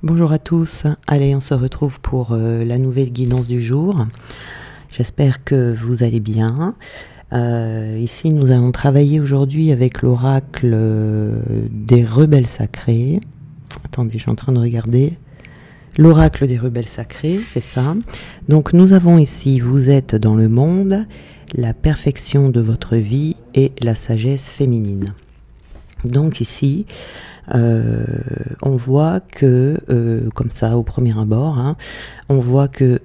Bonjour à tous, allez on se retrouve pour la nouvelle guidance du jour. J'espère que vous allez bien. Ici nous allons travailler aujourd'hui avec l'oracle des rebelles sacrés. Attendez, je suis en train de regarder. L'oracle des rebelles sacrés, c'est ça. Donc nous avons ici, vous êtes dans le monde, la perfection de votre vie et la sagesse féminine. Donc ici, on voit que, comme ça au premier abord, hein, on voit que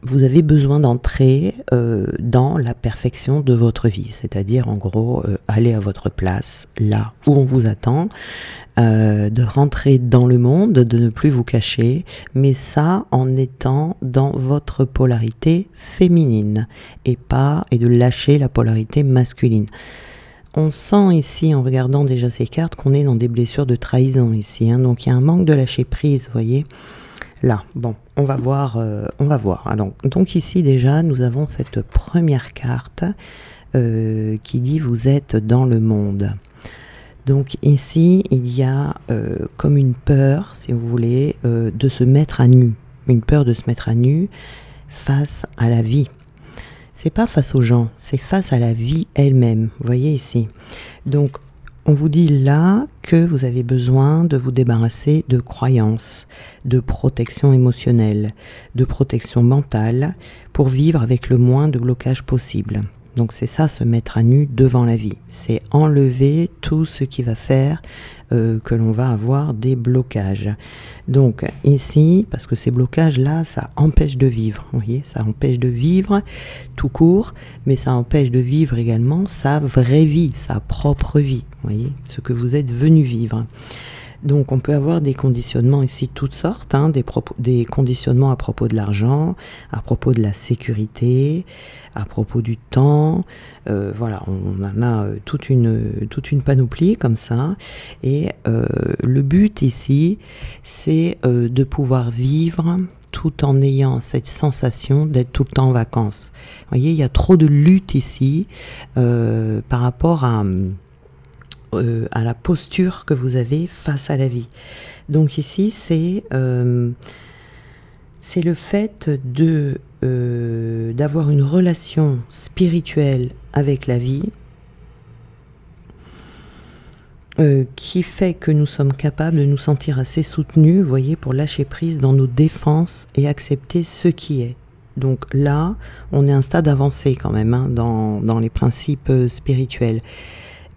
vous avez besoin d'entrer dans la perfection de votre vie, c'est-à-dire en gros aller à votre place, là où on vous attend, de rentrer dans le monde, de ne plus vous cacher, mais ça en étant dans votre polarité féminine et de lâcher la polarité masculine. On sent ici, en regardant déjà ces cartes, qu'on est dans des blessures de trahison ici. Hein. Donc, il y a un manque de lâcher prise, vous voyez. Là, bon, on va voir. Alors, donc ici, déjà, nous avons cette première carte qui dit « Vous êtes dans le monde ». Donc ici, il y a comme une peur, si vous voulez, de se mettre à nu. Une peur de se mettre à nu face à la vie. C'est pas face aux gens, c'est face à la vie elle-même. Vous voyez ici. Donc, on vous dit là que vous avez besoin de vous débarrasser de croyances, de protection émotionnelle, de protection mentale pour vivre avec le moins de blocage possible. Donc c'est ça, se mettre à nu devant la vie. C'est enlever tout ce qui va faire que l'on va avoir des blocages. Donc ici, parce que ces blocages-là, ça empêche de vivre. Vous voyez, ça empêche de vivre tout court, mais ça empêche de vivre également sa vraie vie, sa propre vie. Vous voyez, ce que vous êtes venu vivre. Donc on peut avoir des conditionnements ici de toutes sortes, hein, des conditionnements à propos de l'argent, à propos de la sécurité, à propos du temps, voilà, on en a toute une panoplie comme ça, et le but ici, c'est de pouvoir vivre tout en ayant cette sensation d'être tout le temps en vacances. Vous voyez, il y a trop de lutte ici par rapport à la posture que vous avez face à la vie. Donc ici, c'est le fait d'avoir une relation spirituelle avec la vie qui fait que nous sommes capables de nous sentir assez soutenus, vous voyez, pour lâcher prise dans nos défenses et accepter ce qui est. Donc là, on est à un stade avancé quand même, hein, dans les principes spirituels.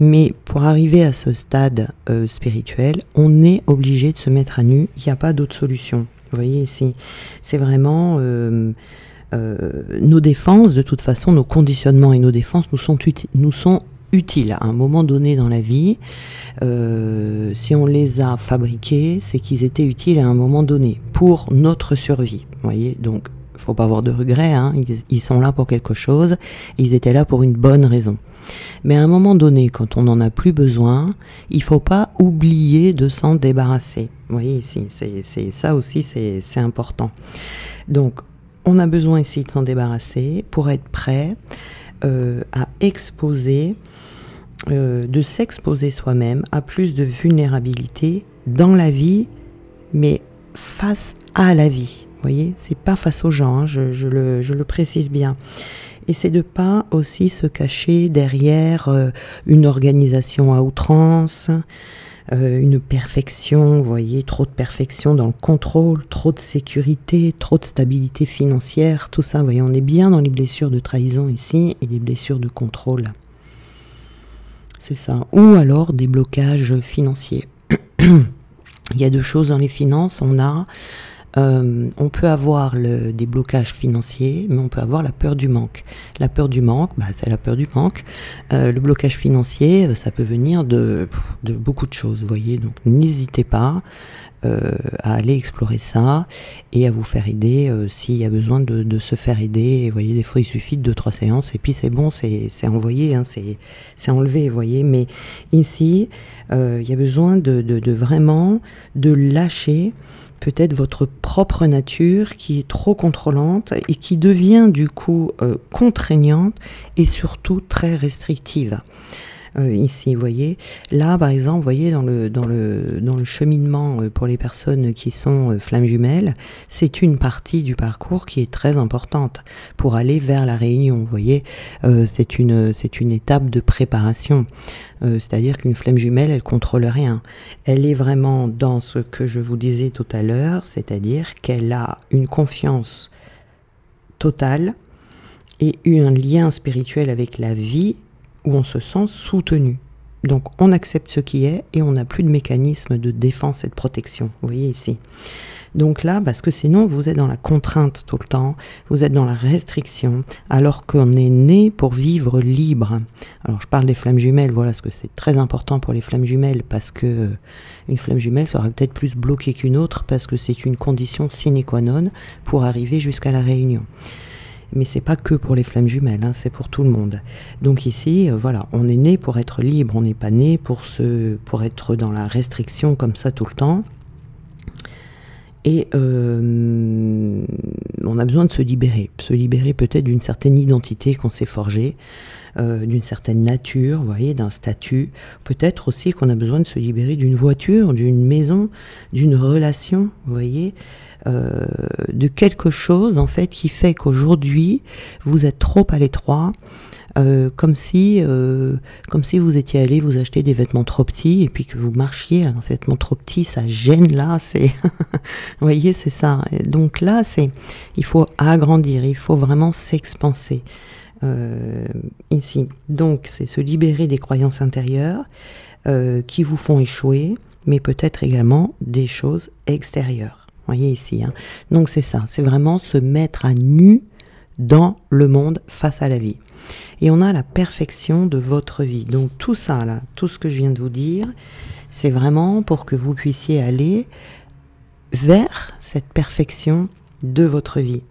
Mais pour arriver à ce stade spirituel, on est obligé de se mettre à nu. Il n'y a pas d'autre solution. Vous voyez ici, c'est vraiment nos défenses, de toute façon, nos conditionnements et nos défenses nous sont utiles à un moment donné dans la vie. Si on les a fabriqués, c'est qu'ils étaient utiles à un moment donné pour notre survie. Vous voyez, donc il ne faut pas avoir de regrets, hein, ils sont là pour quelque chose, ils étaient là pour une bonne raison. Mais à un moment donné, quand on n'en a plus besoin, il ne faut pas oublier de s'en débarrasser. Vous voyez ici, ça aussi c'est important. Donc, on a besoin ici de s'en débarrasser pour être prêt à exposer, de s'exposer soi-même à plus de vulnérabilité dans la vie, mais face à la vie. Vous voyez, c'est pas face aux gens, hein, je le précise bien. Et c'est de ne pas aussi se cacher derrière une organisation à outrance, une perfection, vous voyez, trop de perfection dans le contrôle, trop de sécurité, trop de stabilité financière, tout ça, vous voyez, on est bien dans les blessures de trahison ici et les blessures de contrôle. C'est ça. Ou alors des blocages financiers. Il y a deux choses dans les finances, on peut avoir des blocages financiers, mais on peut avoir la peur du manque. La peur du manque, bah, c'est la peur du manque. Le blocage financier, ça peut venir de beaucoup de choses, vous voyez. Donc n'hésitez pas à aller explorer ça et à vous faire aider s'il y a besoin de se faire aider. Et, vous voyez, des fois il suffit de 2-3 séances et puis c'est bon, c'est envoyé, hein, c'est enlevé, vous voyez. Mais ici, il y a besoin de vraiment de lâcher peut-être votre propre nature qui est trop contrôlante et qui devient du coup contraignante et surtout très restrictive. ici, vous voyez. Là, par exemple, vous voyez, dans le cheminement pour les personnes qui sont flammes jumelles, c'est une partie du parcours qui est très importante pour aller vers la réunion, vous voyez. C'est une étape de préparation. C'est-à-dire qu'une flamme jumelle, elle contrôle rien. Elle est vraiment dans ce que je vous disais tout à l'heure, c'est-à-dire qu'elle a une confiance totale et un lien spirituel avec la vie où on se sent soutenu. Donc on accepte ce qui est et on n'a plus de mécanisme de défense et de protection. Vous voyez ici. Donc là, parce que sinon vous êtes dans la contrainte tout le temps, vous êtes dans la restriction, alors qu'on est né pour vivre libre. Alors je parle des flammes jumelles, voilà, parce que c'est très important pour les flammes jumelles, parce que une flamme jumelle sera peut-être plus bloquée qu'une autre, parce que c'est une condition sine qua non pour arriver jusqu'à la réunion. Mais c'est pas que pour les flammes jumelles, hein, c'est pour tout le monde. Donc ici, voilà, on est né pour être libre, on n'est pas né pour être dans la restriction comme ça tout le temps. Et on a besoin de se libérer peut-être d'une certaine identité qu'on s'est forgée, d'une certaine nature, vous voyez, d'un statut. Peut-être aussi qu'on a besoin de se libérer d'une voiture, d'une maison, d'une relation, vous voyez, de quelque chose en fait qui fait qu'aujourd'hui vous êtes trop à l'étroit, comme si vous étiez allé vous acheter des vêtements trop petits et puis que vous marchiez dans ces vêtements trop petits, ça gêne là, c'est vous voyez, c'est ça. Et donc là, il faut agrandir, il faut vraiment s'expanser ici. Donc c'est se libérer des croyances intérieures qui vous font échouer, mais peut-être également des choses extérieures. Vous voyez ici, hein. Donc c'est ça, c'est vraiment se mettre à nu dans le monde face à la vie. Et on a la perfection de votre vie. Donc tout ça, là, tout ce que je viens de vous dire, c'est vraiment pour que vous puissiez aller vers cette perfection de votre vie.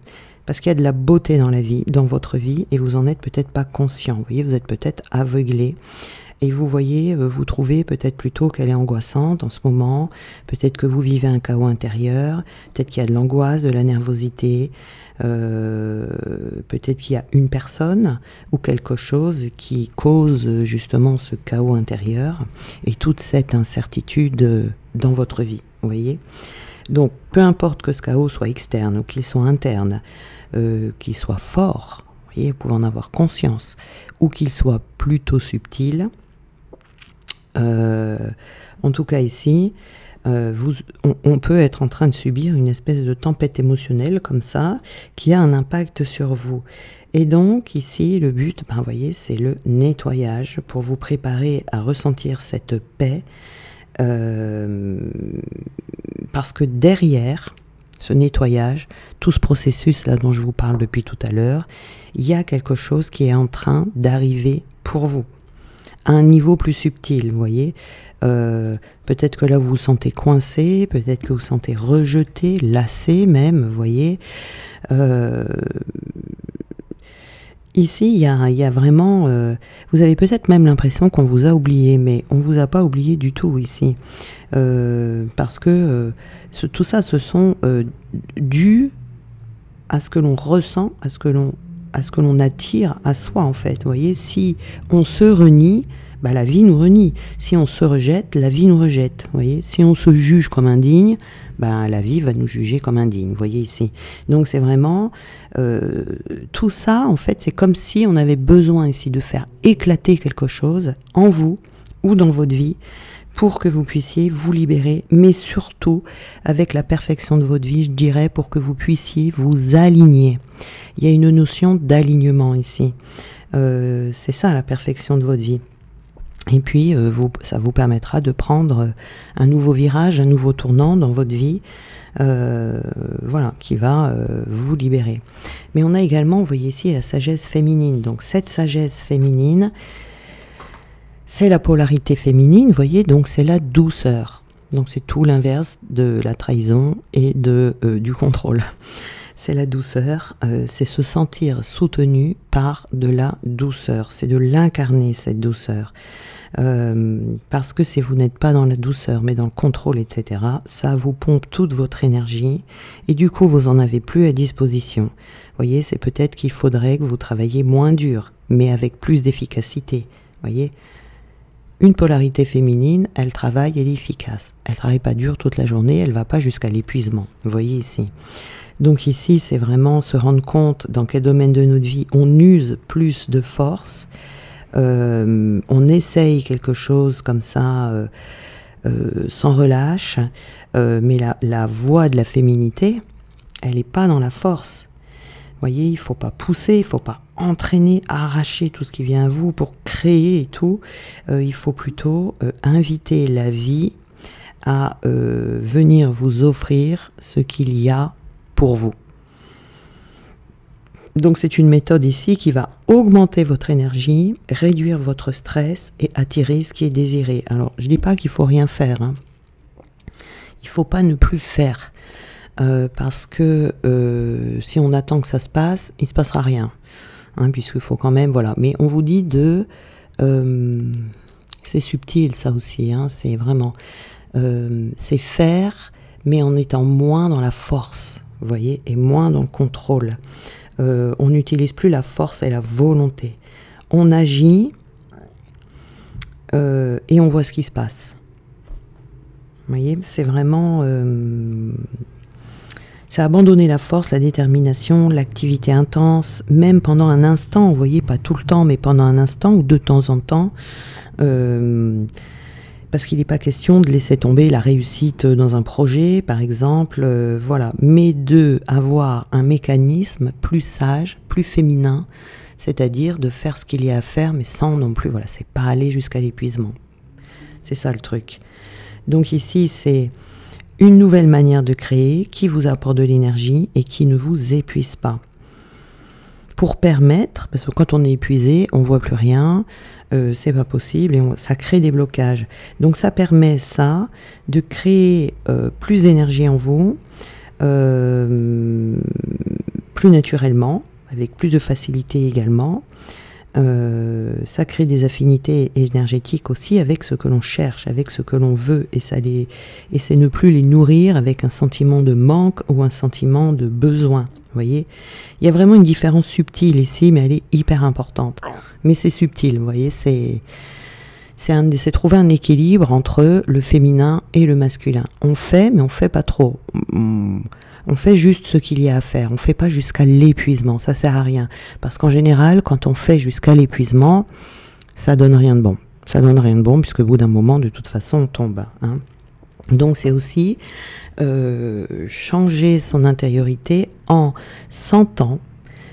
Parce qu'il y a de la beauté dans la vie, dans votre vie, et vous en êtes peut-être pas conscient. Vous voyez, vous êtes peut-être aveuglé. Et vous voyez, vous trouvez peut-être plutôt qu'elle est angoissante en ce moment, peut-être que vous vivez un chaos intérieur, peut-être qu'il y a de l'angoisse, de la nervosité, peut-être qu'il y a une personne ou quelque chose qui cause justement ce chaos intérieur et toute cette incertitude dans votre vie, vous voyez. Donc, peu importe que ce chaos soit externe ou qu'il soit interne, qu'il soit fort, vous voyez, vous pouvez en avoir conscience, ou qu'il soit plutôt subtil, en tout cas ici, on peut être en train de subir une espèce de tempête émotionnelle comme ça, qui a un impact sur vous. Et donc ici, le but, vous voyez, c'est le nettoyage pour vous préparer à ressentir cette paix, parce que derrière ce nettoyage, tout ce processus là dont je vous parle depuis tout à l'heure, il y a quelque chose qui est en train d'arriver pour vous, à un niveau plus subtil, vous voyez. Peut-être que là vous vous sentez coincé, peut-être que vous vous sentez rejeté, lassé même, vous voyez. Ici, il y a vraiment... vous avez peut-être même l'impression qu'on vous a oublié, mais on ne vous a pas oublié du tout ici. Parce que tout ça, ce sont dus à ce que l'on ressent, à ce que l'on attire à soi, en fait. Vous voyez, si on se renie, bah, la vie nous renie. Si on se rejette, la vie nous rejette. Vous voyez, si on se juge comme indigne, bah, la vie va nous juger comme indigne. Vous voyez ici. Donc c'est vraiment tout ça, en fait, c'est comme si on avait besoin ici de faire éclater quelque chose en vous ou dans votre vie pour que vous puissiez vous libérer, mais surtout avec la perfection de votre vie, je dirais, pour que vous puissiez vous aligner. Il y a une notion d'alignement ici. C'est ça la perfection de votre vie. Et puis, ça vous permettra de prendre un nouveau virage, un nouveau tournant dans votre vie, voilà, qui va vous libérer. Mais on a également, vous voyez ici, la sagesse féminine. Donc cette sagesse féminine, c'est la polarité féminine, vous voyez, donc c'est la douceur. Donc c'est tout l'inverse de la trahison et du contrôle. C'est la douceur, c'est se sentir soutenu par de la douceur, c'est de l'incarner cette douceur. Parce que si vous n'êtes pas dans la douceur mais dans le contrôle, etc., ça vous pompe toute votre énergie et du coup vous en avez plus à disposition. Vous voyez, c'est peut-être qu'il faudrait que vous travailliez moins dur mais avec plus d'efficacité. Vous voyez, Une polarité féminine, elle travaille, elle est efficace. Elle travaille pas dur toute la journée, elle va pas jusqu'à l'épuisement. Vous voyez ici. Donc ici, c'est vraiment se rendre compte dans quel domaine de notre vie on use plus de force. On essaye quelque chose comme ça sans relâche, mais la voie de la féminité, elle n'est pas dans la force. Vous voyez, il ne faut pas pousser, il ne faut pas entraîner, arracher tout ce qui vient à vous pour créer et tout. Il faut plutôt inviter la vie à venir vous offrir ce qu'il y a pour vous. Donc c'est une méthode ici qui va augmenter votre énergie, réduire votre stress et attirer ce qui est désiré. Alors je ne dis pas qu'il ne faut rien faire, hein. Il ne faut pas ne plus faire. Parce que si on attend que ça se passe, il ne se passera rien. Hein, puisqu'il faut quand même, voilà. Mais on vous dit de... c'est subtil ça aussi, hein, c'est vraiment... c'est faire, mais en étant moins dans la force, vous voyez, et moins dans le contrôle. On n'utilise plus la force et la volonté. On agit et on voit ce qui se passe. Vous voyez, c'est vraiment... c'est abandonner la force, la détermination, l'activité intense, même pendant un instant, vous voyez, pas tout le temps, mais pendant un instant ou de temps en temps, parce qu'il n'est pas question de laisser tomber la réussite dans un projet, par exemple, voilà, mais de avoir un mécanisme plus sage, plus féminin, c'est-à-dire de faire ce qu'il y a à faire, mais sans non plus, voilà, c'est pas aller jusqu'à l'épuisement. C'est ça le truc. Donc ici, c'est une nouvelle manière de créer qui vous apporte de l'énergie et qui ne vous épuise pas. Pour permettre, parce que quand on est épuisé, on ne voit plus rien, c'est pas possible et ça crée des blocages. Donc ça permet ça, de créer plus d'énergie en vous, plus naturellement, avec plus de facilité également. Ça crée des affinités énergétiques aussi avec ce que l'on cherche, avec ce que l'on veut, et c'est ne plus les nourrir avec un sentiment de manque ou un sentiment de besoin. Vous voyez, il y a vraiment une différence subtile ici, mais elle est hyper importante. Mais c'est subtil, vous voyez, c'est trouver un équilibre entre le féminin et le masculin. On fait, mais on fait pas trop. On fait juste ce qu'il y a à faire. On ne fait pas jusqu'à l'épuisement. Ça ne sert à rien. Parce qu'en général, quand on fait jusqu'à l'épuisement, ça donne rien de bon. Ça donne rien de bon, puisque au bout d'un moment, de toute façon, on tombe. Hein. Donc c'est aussi changer son intériorité en sentant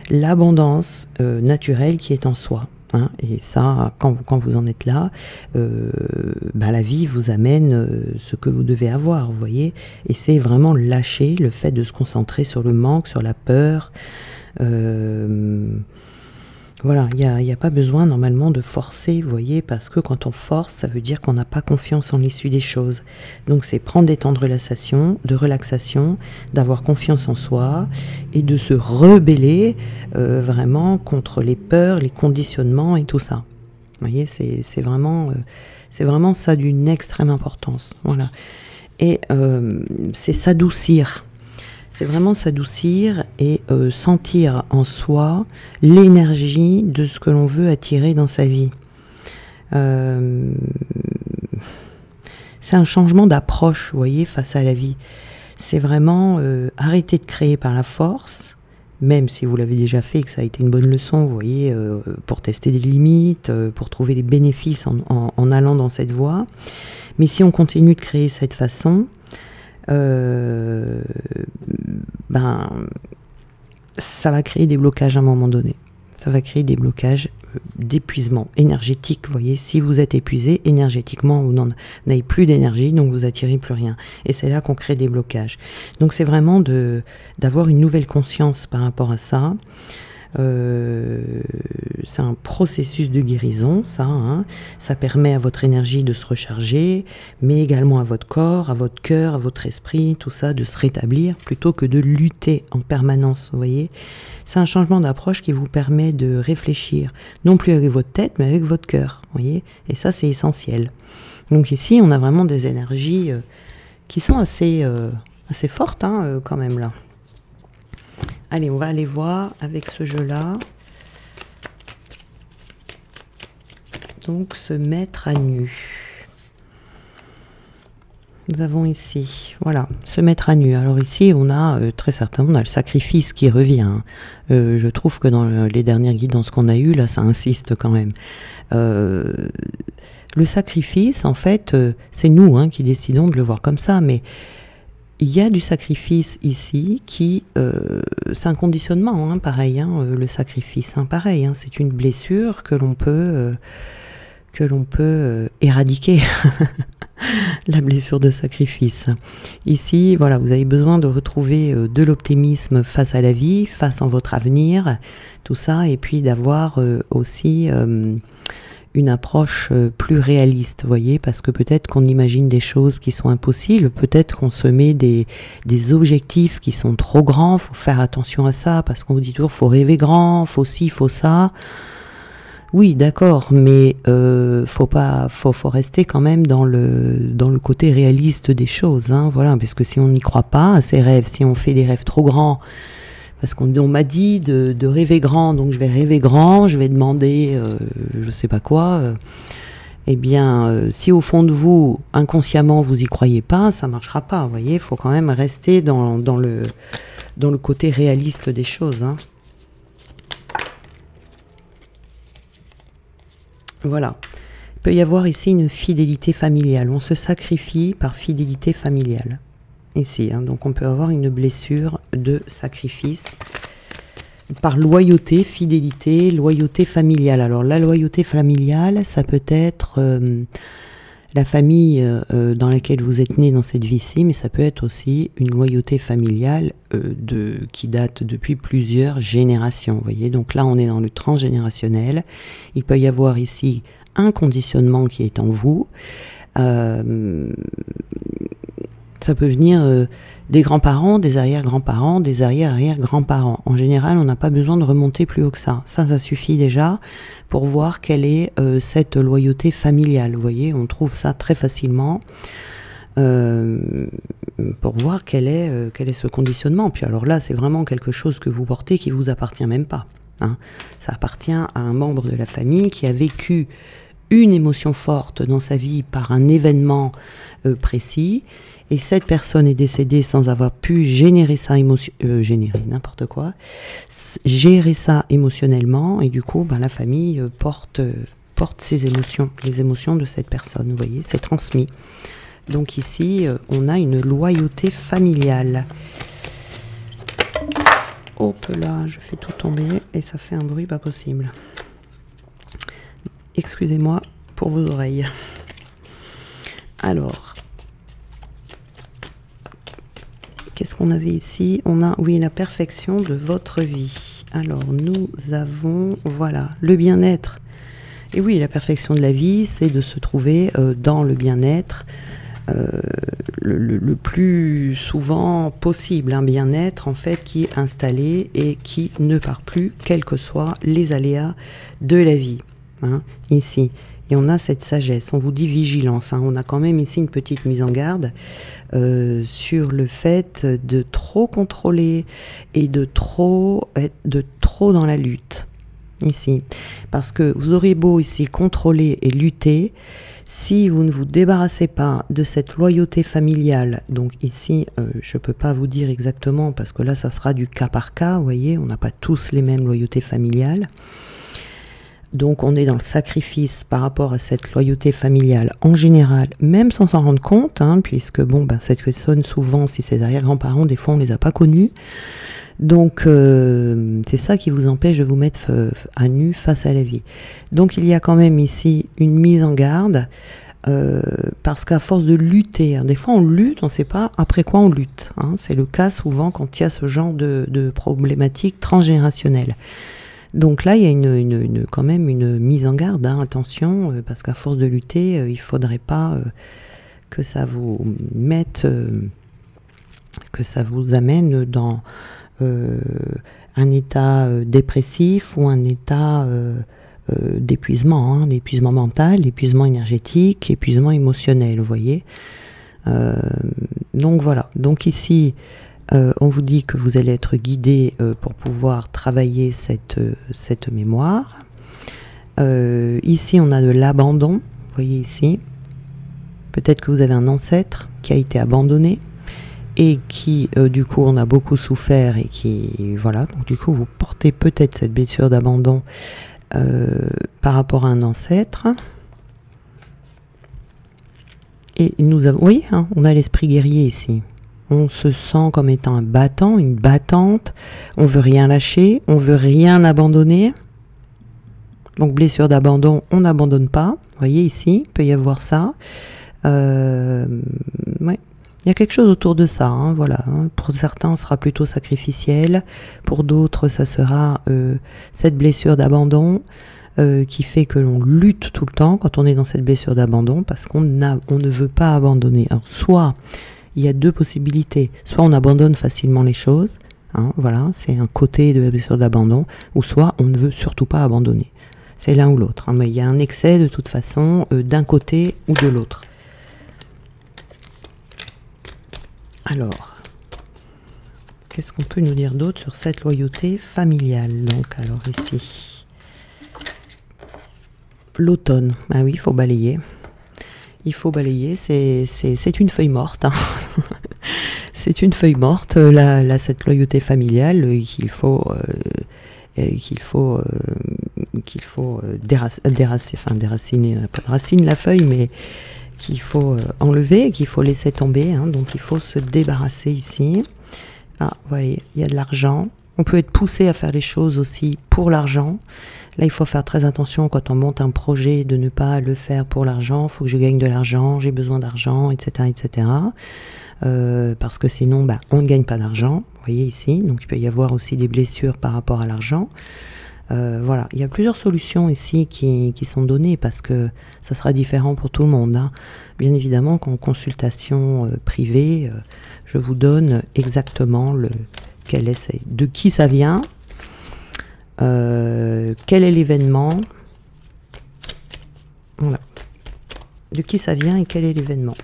l'abondance naturelle qui est en soi. Hein, et ça, quand vous en êtes là, la vie vous amène ce que vous devez avoir, vous voyez. Et c'est vraiment lâcher le fait de se concentrer sur le manque, sur la peur. Voilà, il n'y a pas besoin normalement de forcer, vous voyez, parce que quand on force, ça veut dire qu'on n'a pas confiance en l'issue des choses. Donc c'est prendre des temps de relaxation, d'avoir confiance en soi et de se rebeller vraiment contre les peurs, les conditionnements et tout ça. Vous voyez, c'est vraiment ça d'une extrême importance. Voilà. Et c'est s'adoucir. C'est vraiment s'adoucir et sentir en soi l'énergie de ce que l'on veut attirer dans sa vie. C'est un changement d'approche, vous voyez, face à la vie. C'est vraiment arrêter de créer par la force, même si vous l'avez déjà fait et que ça a été une bonne leçon, vous voyez, pour tester des limites, pour trouver les bénéfices en allant dans cette voie. Mais si on continue de créer de cette façon, ça va créer des blocages à un moment donné. Ça va créer des blocages d'épuisement énergétique. Vous voyez, si vous êtes épuisé énergétiquement, vous n'avez plus d'énergie, donc vous attirez plus rien. Et c'est là qu'on crée des blocages. Donc c'est vraiment d'avoir une nouvelle conscience par rapport à ça. C'est un processus de guérison, ça. Hein. Ça permet à votre énergie de se recharger, mais également à votre corps, à votre cœur, à votre esprit, tout ça, de se rétablir plutôt que de lutter en permanence. Vous voyez, c'est un changement d'approche qui vous permet de réfléchir, non plus avec votre tête, mais avec votre cœur. Vous voyez, et ça, c'est essentiel. Donc ici, on a vraiment des énergies qui sont assez fortes, hein, quand même là. Allez, on va aller voir avec ce jeu-là. donc se mettre à nu. Nous avons ici, voilà, se mettre à nu. Alors ici, on a très certainement, on a le sacrifice qui revient. Je trouve que dans les dernières guidances qu'on a eues, là, ça insiste quand même. Le sacrifice, en fait, c'est nous qui décidons de le voir comme ça, mais il y a du sacrifice ici qui, c'est un conditionnement, pareil, le sacrifice, pareil, c'est une blessure que l'on peut éradiquer. La blessure de sacrifice. Ici, voilà, vous avez besoin de retrouver de l'optimisme face à la vie, face à votre avenir, tout ça, et puis d'avoir aussi une approche plus réaliste, vous voyez, parce que peut-être qu'on imagine des choses qui sont impossibles, peut-être qu'on se met des objectifs qui sont trop grands, faut faire attention à ça, parce qu'on vous dit toujours, faut rêver grand, faut ci, faut ça. Oui, d'accord, mais faut rester quand même dans le côté réaliste des choses, voilà, parce que si on n'y croit pas à ces rêves, si on fait des rêves trop grands, parce qu'on m'a dit de rêver grand, donc je vais rêver grand, je vais demander, je sais pas quoi, eh bien, si au fond de vous, inconsciemment, vous y croyez pas, ça marchera pas, vous voyez, il faut quand même rester dans le côté réaliste des choses, Voilà. Il peut y avoir ici une fidélité familiale. On se sacrifie par fidélité familiale. Ici, donc on peut avoir une blessure de sacrifice par loyauté, fidélité, loyauté familiale. Alors la loyauté familiale, ça peut être la famille dans laquelle vous êtes né dans cette vie-ci, mais ça peut être aussi une loyauté familiale qui date depuis plusieurs générations. Vous voyez, donc là on est dans le transgénérationnel. Il peut y avoir ici un conditionnement qui est en vous. Ça peut venir des grands-parents, des arrière-grands-parents, des arrière-arrière-grands-parents. En général, on n'a pas besoin de remonter plus haut que ça. Ça suffit déjà pour voir quelle est cette loyauté familiale. Vous voyez, on trouve ça très facilement pour voir quel est ce conditionnement. Puis alors là, c'est vraiment quelque chose que vous portez qui ne vous appartient même pas. Ça appartient à un membre de la famille qui a vécu une émotion forte dans sa vie par un événement précis. Et cette personne est décédée sans avoir pu gérer ça émotionnellement, et du coup, la famille porte ses émotions, les émotions de cette personne, vous voyez, c'est transmis. Donc ici, on a une loyauté familiale. Hop là, je fais tout tomber, et ça fait un bruit pas possible. Excusez-moi pour vos oreilles. Alors, qu'est-ce qu'on avait ici? On a, oui, la perfection de votre vie. Alors, nous avons, voilà, le bien-être. Et oui, la perfection de la vie, c'est de se trouver dans le bien-être le plus souvent possible. Un bien-être, en fait, qui est installé et qui ne part plus, quels que soient les aléas de la vie. Ici. Et on a cette sagesse, on vous dit vigilance, on a quand même ici une petite mise en garde sur le fait de trop contrôler et de trop dans la lutte, ici. Parce que vous aurez beau ici contrôler et lutter, si vous ne vous débarrassez pas de cette loyauté familiale, donc ici, je ne peux pas vous dire exactement, parce que là, ça sera du cas par cas, vous voyez, on n'a pas tous les mêmes loyautés familiales. Donc on est dans le sacrifice par rapport à cette loyauté familiale en général, même sans s'en rendre compte, puisque cette personne, souvent, si c'est arrière-grands-parents, des fois on ne les a pas connus. Donc c'est ça qui vous empêche de vous mettre à nu face à la vie. Donc il y a quand même ici une mise en garde, parce qu'à force de lutter, des fois on lutte, on ne sait pas après quoi on lutte. C'est le cas souvent quand il y a ce genre de problématique transgénérationnelle. Donc là, il y a quand même une mise en garde, attention, parce qu'à force de lutter, il ne faudrait pas que ça vous mette, que ça vous amène dans un état dépressif ou un état d'épuisement, d'épuisement mental, épuisement énergétique, épuisement émotionnel, vous voyez. Donc voilà, donc ici, on vous dit que vous allez être guidé pour pouvoir travailler cette mémoire. Ici, on a de l'abandon. Vous voyez ici. Peut-être que vous avez un ancêtre qui a été abandonné et qui, du coup, on a beaucoup souffert et qui, voilà. Donc, du coup, vous portez peut-être cette blessure d'abandon par rapport à un ancêtre. Et nous avons, vous voyez, hein, on a l'esprit guerrier ici. On se sent comme étant un battant, une battante. On veut rien lâcher, on veut rien abandonner. Donc blessure d'abandon, on n'abandonne pas. Vous voyez ici, il peut y avoir ça. Ouais. Il y a quelque chose autour de ça. Hein, voilà. Pour certains, ce sera plutôt sacrificiel. Pour d'autres, ça sera cette blessure d'abandon. Qui fait que l'on lutte tout le temps quand on est dans cette blessure d'abandon parce qu'on ne veut pas abandonner. Alors, soit il y a deux possibilités, soit on abandonne facilement les choses, hein, voilà, c'est un côté de la blessure d'abandon, ou soit on ne veut surtout pas abandonner. C'est l'un ou l'autre, hein, mais il y a un excès de toute façon d'un côté ou de l'autre. Alors, qu'est-ce qu'on peut nous dire d'autre sur cette loyauté familiale? Donc, alors ici... L'automne, ah oui, il faut balayer. Il faut balayer, c'est une feuille morte. Hein. C'est une feuille morte, là, cette loyauté familiale qu'il faut déraciner, pas de racine la feuille, mais qu'il faut enlever, qu'il faut laisser tomber. Hein, donc il faut se débarrasser ici. Ah, vous voyez, il y a de l'argent. On peut être poussé à faire les choses aussi pour l'argent. Là, il faut faire très attention quand on monte un projet de ne pas le faire pour l'argent. Il faut que je gagne de l'argent, j'ai besoin d'argent, etc. etc. Parce que sinon, bah, on ne gagne pas d'argent. Vous voyez ici, donc il peut y avoir aussi des blessures par rapport à l'argent. Voilà, il y a plusieurs solutions ici qui sont données parce que ça sera différent pour tout le monde. Hein. Bien évidemment qu'en consultation privée, je vous donne exactement de qui ça vient. Quel est l'événement, voilà, de qui ça vient et quel est l'événement.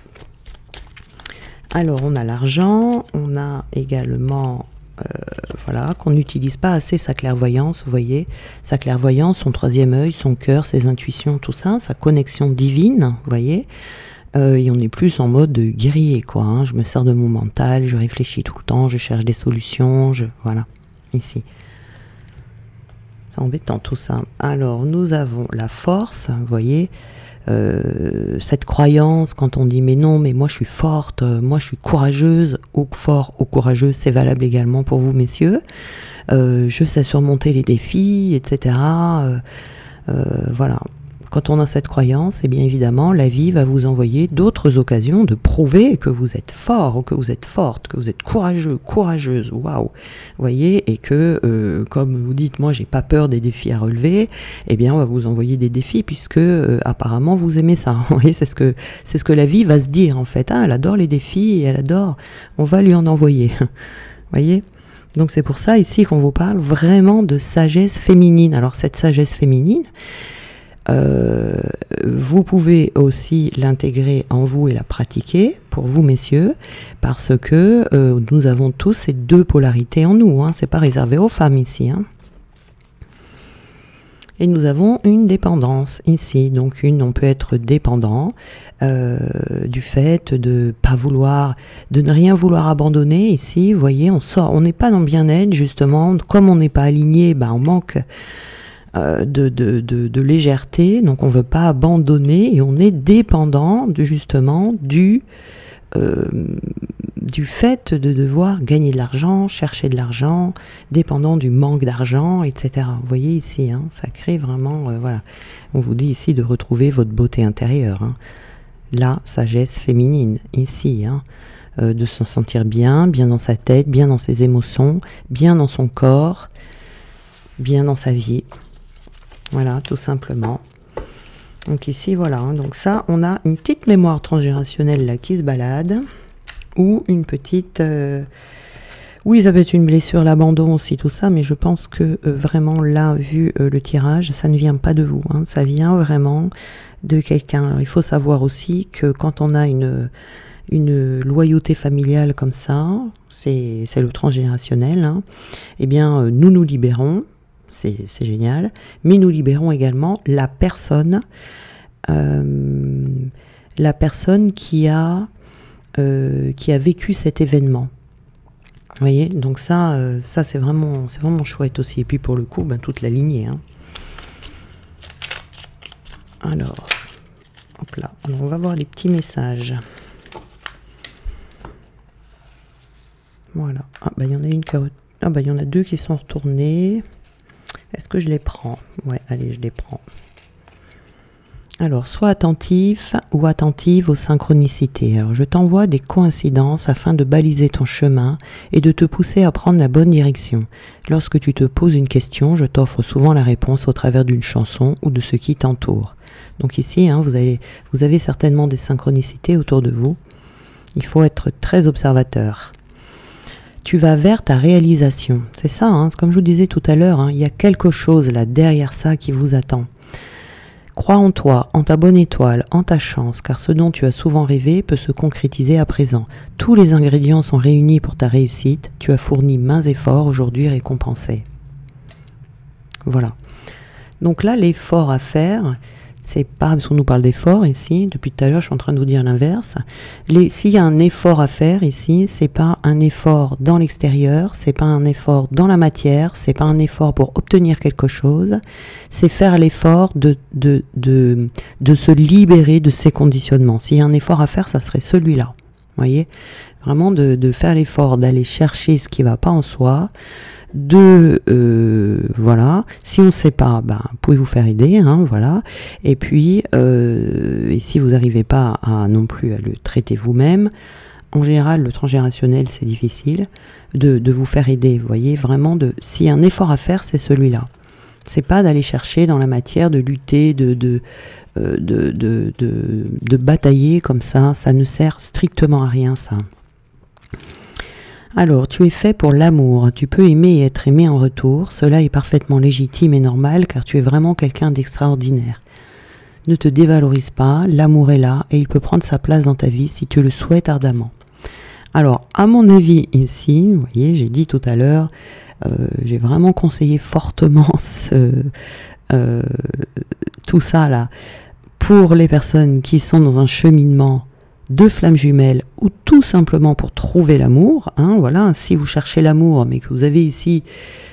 Alors on a l'argent, on a également voilà, qu'on n'utilise pas assez sa clairvoyance, vous voyez, sa clairvoyance, son troisième œil, son cœur, ses intuitions, tout ça, sa connexion divine, vous voyez, et on est plus en mode guerrier, quoi, hein. Je me sers de mon mental, je réfléchis tout le temps, je cherche des solutions, voilà, ici. C'est embêtant tout ça. Alors, nous avons la force, vous voyez, cette croyance quand on dit mais non, mais moi je suis forte, moi je suis courageuse, ou fort ou courageuse, c'est valable également pour vous messieurs. Je sais surmonter les défis, etc. Voilà. Quand on a cette croyance, eh bien évidemment, la vie va vous envoyer d'autres occasions de prouver que vous êtes fort, ou que vous êtes forte, que vous êtes courageux, courageuse, waouh, vous voyez, et que, comme vous dites, moi j'ai pas peur des défis à relever, eh bien on va vous envoyer des défis, puisque apparemment vous aimez ça, vous voyez, c'est ce que la vie va se dire en fait, ah, elle adore les défis, et elle adore, on va lui en envoyer, vous voyez. Donc c'est pour ça ici qu'on vous parle vraiment de sagesse féminine. Alors cette sagesse féminine, vous pouvez aussi l'intégrer en vous et la pratiquer pour vous messieurs, parce que nous avons tous ces deux polarités en nous, hein, c'est pas réservé aux femmes ici, hein. Et nous avons une dépendance ici, donc on peut être dépendant du fait de pas vouloir, de ne rien vouloir abandonner ici, vous voyez, on n'est pas dans le bien-être justement, comme on n'est pas aligné, on manque de légèreté, donc on ne veut pas abandonner et on est dépendant justement du fait de devoir gagner de l'argent, chercher de l'argent, dépendant du manque d'argent, etc. Vous voyez ici, hein, ça crée vraiment, voilà, on vous dit ici de retrouver votre beauté intérieure, hein. La sagesse féminine, ici, hein, de se sentir bien dans sa tête, bien dans ses émotions, bien dans son corps, bien dans sa vie. Voilà, tout simplement. Donc ici, voilà. Hein, donc ça, on a une petite mémoire transgénérationnelle là qui se balade. Ou une petite... oui, ça peut être une blessure, l'abandon aussi, tout ça. Mais je pense que vraiment là, vu le tirage, ça ne vient pas de vous. Hein, ça vient vraiment de quelqu'un. Alors il faut savoir aussi que quand on a une loyauté familiale comme ça, c'est le transgénérationnel, hein, eh bien nous nous libérons. c'est génial. Mais nous libérons également la personne qui a vécu cet événement. Vous voyez, donc ça c'est vraiment chouette aussi. Et puis pour le coup, ben, toute la lignée. Hein. Alors, hop là. Alors, on va voir les petits messages. Voilà. Ah bah il y en a une qui il y en a deux qui sont retournées. Est-ce que je les prends? Ouais, allez, je les prends. Alors, sois attentif ou attentive aux synchronicités. Alors, je t'envoie des coïncidences afin de baliser ton chemin et de te pousser à prendre la bonne direction. Lorsque tu te poses une question, je t'offre souvent la réponse au travers d'une chanson ou de ce qui t'entoure. Donc ici, hein, vous avez certainement des synchronicités autour de vous. Il faut être très observateur. Tu vas vers ta réalisation. C'est ça, hein, comme je vous disais tout à l'heure, hein, il y a quelque chose là derrière ça qui vous attend. Crois en toi, en ta bonne étoile, en ta chance, car ce dont tu as souvent rêvé peut se concrétiser à présent. Tous les ingrédients sont réunis pour ta réussite. Tu as fourni maints efforts, aujourd'hui récompensés. Voilà. Donc là, l'effort à faire, c'est pas, parce qu'on nous parle d'effort ici, depuis tout à l'heure je suis en train de vous dire l'inverse. S'il y a un effort à faire ici, c'est pas un effort dans l'extérieur, c'est pas un effort dans la matière, c'est pas un effort pour obtenir quelque chose, c'est faire l'effort de se libérer de ces conditionnements. S'il y a un effort à faire, ça serait celui-là. Vous voyez, vraiment de faire l'effort d'aller chercher ce qui ne va pas en soi, voilà, si on ne sait pas, ben, pouvez vous faire aider, hein, voilà, et puis et si vous n'arrivez pas non plus à le traiter vous-même, en général le transgénérationnel c'est difficile de vous faire aider, vous voyez, vraiment s'il y a un effort à faire, c'est celui-là, c'est pas d'aller chercher dans la matière, de lutter, de batailler comme ça ne sert strictement à rien ça. Alors, tu es fait pour l'amour, tu peux aimer et être aimé en retour, cela est parfaitement légitime et normal car tu es vraiment quelqu'un d'extraordinaire. Ne te dévalorise pas, l'amour est là et il peut prendre sa place dans ta vie si tu le souhaites ardemment. Alors, à mon avis ici, vous voyez, j'ai dit tout à l'heure, j'ai vraiment conseillé fortement tout ça là, pour les personnes qui sont dans un cheminement de flammes jumelles ou tout simplement pour trouver l'amour, hein, voilà, si vous cherchez l'amour mais que vous avez ici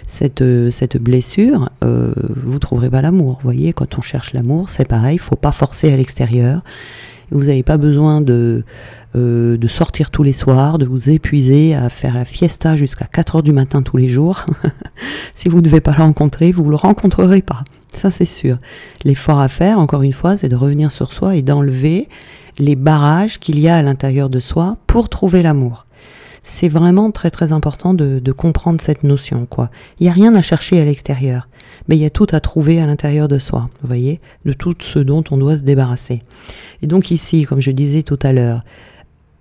cette blessure, vous ne trouverez pas l'amour, vous voyez, quand on cherche l'amour c'est pareil, il ne faut pas forcer à l'extérieur, vous n'avez pas besoin de sortir tous les soirs, de vous épuiser à faire la fiesta jusqu'à 4 h du matin tous les jours, si vous ne devez pas le rencontrer, vous ne le rencontrerez pas, ça c'est sûr. L'effort à faire, encore une fois, c'est de revenir sur soi et d'enlever les barrages qu'il y a à l'intérieur de soi pour trouver l'amour. C'est vraiment très très important de comprendre cette notion, quoi. Il n'y a rien à chercher à l'extérieur, mais il y a tout à trouver à l'intérieur de soi, vous voyez, de tout ce dont on doit se débarrasser. Et donc ici, comme je disais tout à l'heure,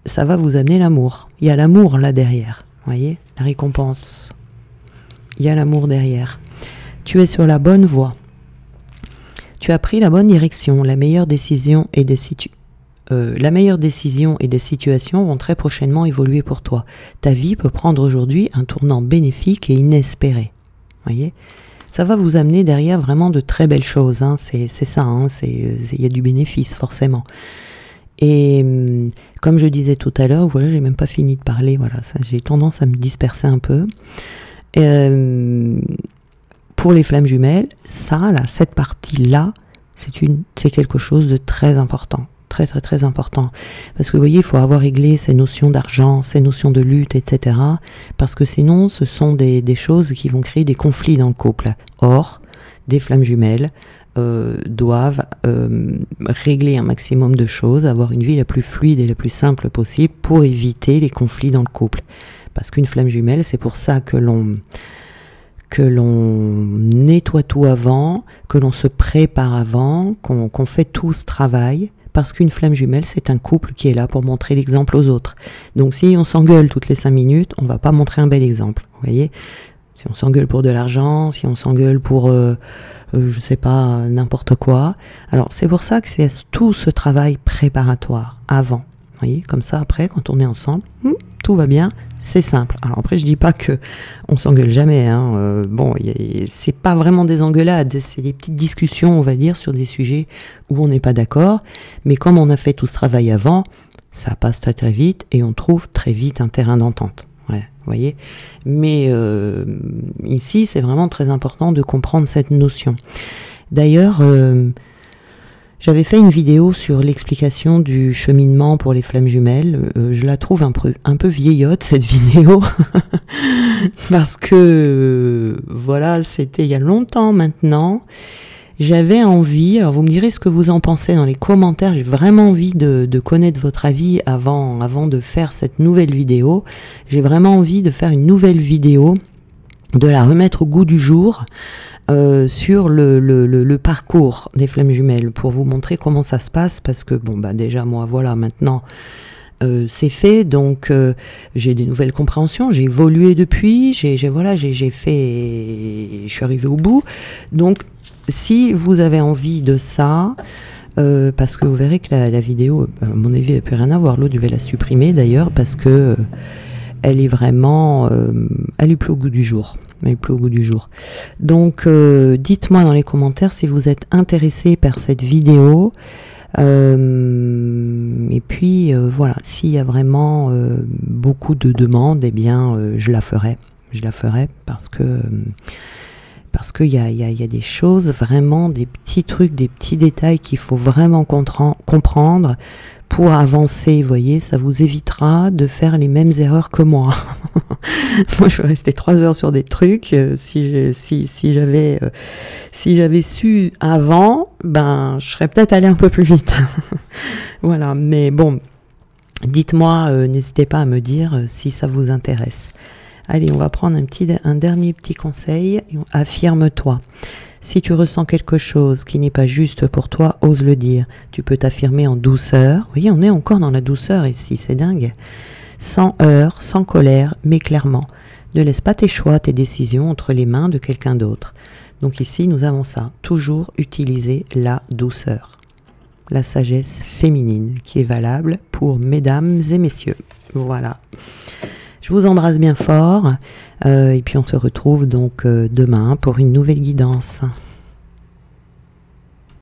ça va vous amener l'amour. Il y a l'amour là derrière, vous voyez, la récompense. Il y a l'amour derrière. Tu es sur la bonne voie. Tu as pris la bonne direction, la meilleure décision et des situations vont très prochainement évoluer pour toi. Ta vie peut prendre aujourd'hui un tournant bénéfique et inespéré. Voyez, ça va vous amener derrière vraiment de très belles choses. Hein. C'est ça, hein. Il y a du bénéfice forcément. Et comme je disais tout à l'heure, voilà, j'ai même pas fini de parler. Voilà, j'ai tendance à me disperser un peu. Pour les flammes jumelles, ça, là, cette partie-là, c'est quelque chose de très important. Très très très important, parce que vous voyez, il faut avoir réglé ces notions d'argent, ces notions de lutte, etc., parce que sinon ce sont des choses qui vont créer des conflits dans le couple. Or, des flammes jumelles doivent régler un maximum de choses, avoir une vie la plus fluide et la plus simple possible pour éviter les conflits dans le couple, parce qu'une flamme jumelle, c'est pour ça que l'on nettoie tout avant, que l'on se prépare avant, qu'on fait tout ce travail. Parce qu'une flamme jumelle, c'est un couple qui est là pour montrer l'exemple aux autres. Donc si on s'engueule toutes les 5 minutes, on ne va pas montrer un bel exemple. Vous voyez, si on s'engueule pour de l'argent, si on s'engueule pour, je sais pas, n'importe quoi. Alors c'est pour ça que c'est tout ce travail préparatoire avant. Vous voyez, comme ça après, quand on est ensemble, tout va bien, c'est simple. Alors après, je dis pas que on s'engueule jamais, hein. Bon, c'est pas vraiment des engueulades, c'est des petites discussions, on va dire, sur des sujets où on n'est pas d'accord. Mais comme on a fait tout ce travail avant, ça passe très très vite et on trouve très vite un terrain d'entente. Ouais, vous voyez. Mais ici, c'est vraiment très important de comprendre cette notion. D'ailleurs, j'avais fait une vidéo sur l'explication du cheminement pour les flammes jumelles. Je la trouve un peu vieillotte, cette vidéo, parce que, voilà, c'était il y a longtemps maintenant. J'avais envie, alors vous me direz ce que vous en pensez dans les commentaires, j'ai vraiment envie de connaître votre avis avant de faire cette nouvelle vidéo. J'ai vraiment envie de faire une nouvelle vidéo, de la remettre au goût du jour, sur le parcours des flammes jumelles, pour vous montrer comment ça se passe, parce que bon bah déjà moi voilà maintenant c'est fait, donc j'ai des nouvelles compréhensions, j'ai évolué depuis, j'ai fait, je suis arrivée au bout. Donc si vous avez envie de ça, parce que vous verrez que la vidéo, à mon avis, elle n'a plus rien à voir, l'autre je vais la supprimer d'ailleurs, parce que elle est vraiment, elle est plus au goût du jour. Mais plus au goût du jour. Donc, dites-moi dans les commentaires si vous êtes intéressé par cette vidéo. Et puis, voilà, s'il y a vraiment beaucoup de demandes, eh bien, je la ferai. Je la ferai parce qu'il y a des choses, vraiment, des petits trucs, des petits détails qu'il faut vraiment comprendre pour avancer. Vous voyez, ça vous évitera de faire les mêmes erreurs que moi. Moi, je vais rester 3 heures sur des trucs. Si j'avais su avant, ben, je serais peut-être allé un peu plus vite. Voilà. Mais bon, dites-moi, n'hésitez pas à me dire si ça vous intéresse. Allez, on va prendre un dernier petit conseil. Affirme-toi. Si tu ressens quelque chose qui n'est pas juste pour toi, ose le dire. Tu peux t'affirmer en douceur. Vous voyez, on est encore dans la douceur ici, c'est dingue. Sans heurts, sans colère, mais clairement. Ne laisse pas tes choix, tes décisions entre les mains de quelqu'un d'autre. Donc ici, nous avons ça. Toujours utiliser la douceur. La sagesse féminine qui est valable pour mesdames et messieurs. Voilà. Je vous embrasse bien fort. Et puis on se retrouve donc demain pour une nouvelle guidance.